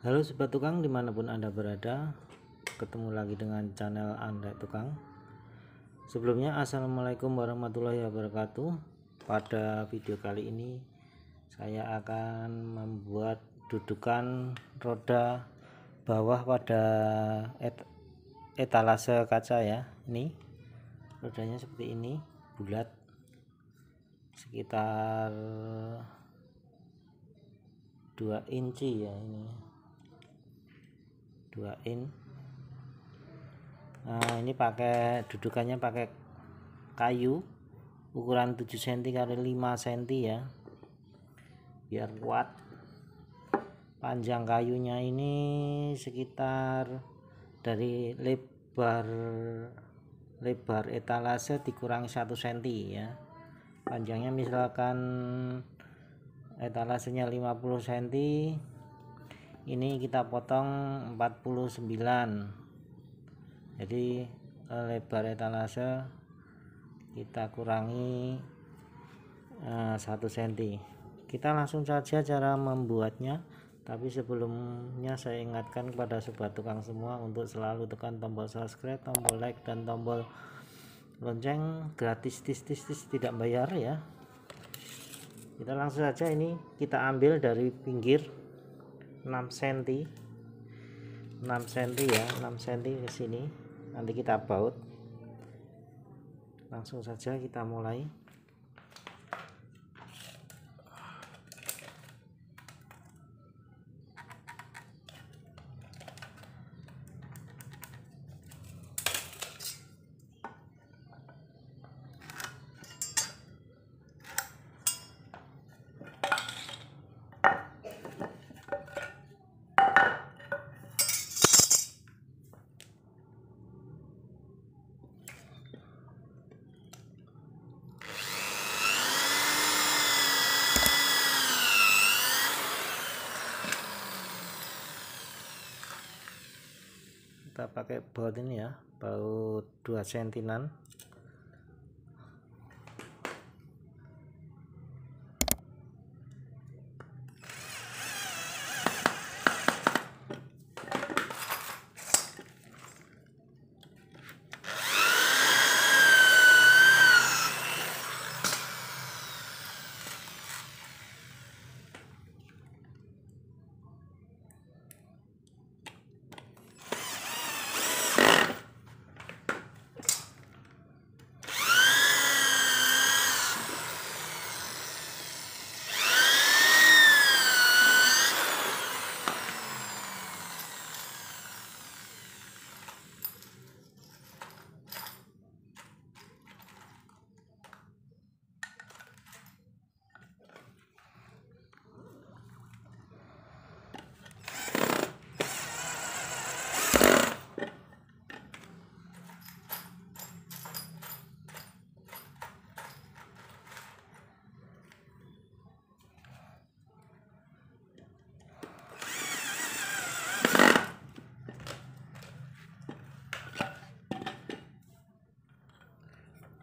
Halo sobat tukang, dimanapun anda berada, ketemu lagi dengan channel Andrek Tukang. Sebelumnya assalamualaikum warahmatullahi wabarakatuh. Pada video kali ini saya akan membuat dudukan roda bawah pada etalase kaca ya. Ini rodanya seperti ini, bulat, sekitar 2 inci ya, ini 2 in. Nah, ini pakai dudukannya pakai kayu ukuran 7 cm x 5 cm ya, biar kuat. Panjang kayunya ini sekitar dari lebar etalase dikurangi 1 cm ya. Panjangnya misalkan etalasenya 50 cm, ini kita potong 49. Jadi lebar etalase kita kurangi 1 cm. Kita langsung saja cara membuatnya, tapi sebelumnya saya ingatkan kepada sobat tukang semua untuk selalu tekan tombol subscribe, tombol like, dan tombol lonceng gratis, tidak bayar ya. Kita langsung saja, ini kita ambil dari pinggir 6 cm ya, 6 cm ke sini, nanti kita baut. Langsung saja kita mulai. Kita pakai baut ini ya, baut 2 cm-an.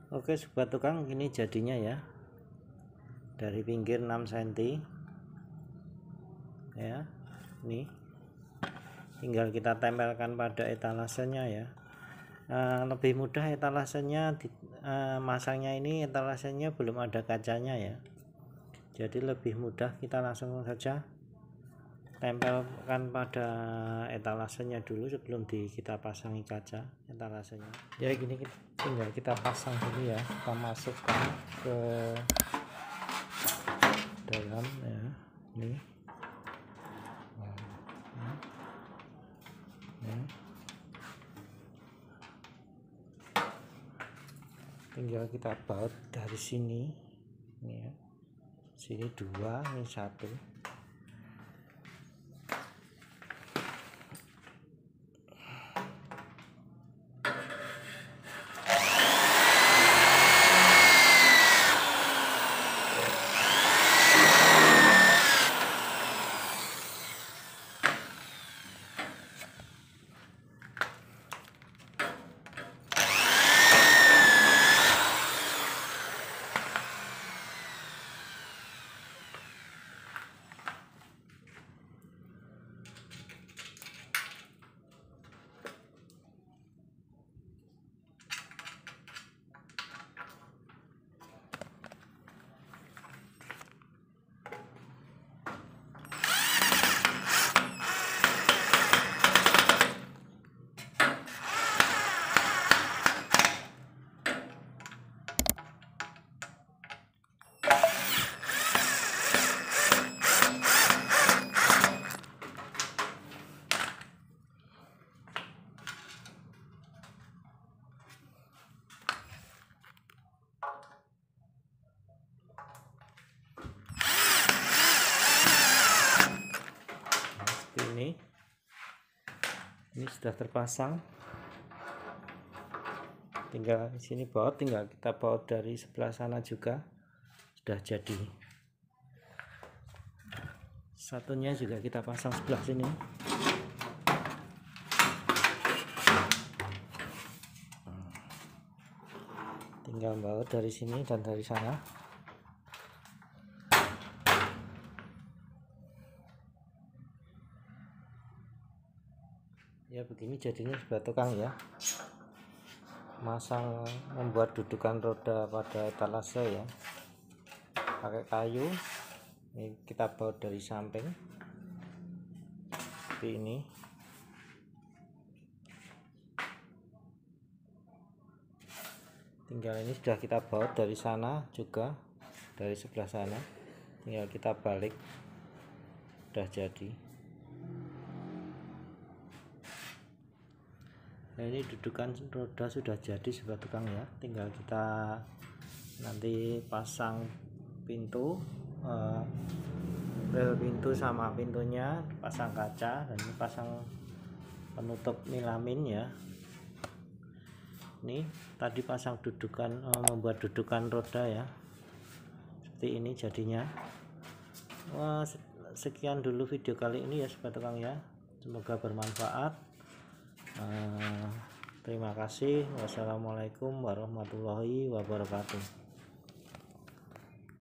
Oke sobat tukang, ini jadinya ya, dari pinggir 6 cm ya. Ini tinggal kita tempelkan pada etalasenya ya. Lebih mudah etalasenya masangnya, ini etalasenya belum ada kacanya ya, jadi lebih mudah. Kita langsung saja tempelkan pada etalasenya dulu sebelum kita pasangi kaca etalasenya ya. Gini tinggal kita pasang dulu ya, kita masukkan ke dalam ya. Ini tinggal kita baut dari sini, ini ya, sini 2, ini 1. sudah terpasang, tinggal di sini baut, tinggal kita baut dari sebelah sana juga sudah jadi. Satunya juga kita pasang sebelah sini. Tinggal baut dari sini dan dari sana. Ya begini jadinya sobat tukang ya, membuat dudukan roda pada etalase ya, pakai kayu. Ini kita baut dari samping seperti ini. Tinggal ini sudah kita baut dari sana juga, dari sebelah sana, tinggal kita balik, sudah jadi. Nah, ini dudukan roda sudah jadi sobat tukang ya, tinggal kita nanti pasang pintu, rel pintu sama pintunya, pasang kaca, dan ini pasang penutup melamin ya. Ini tadi pasang dudukan, membuat dudukan roda ya, seperti ini jadinya. Sekian dulu video kali ini ya sobat tukang ya, semoga bermanfaat. Terima kasih. Wassalamualaikum warahmatullahi wabarakatuh.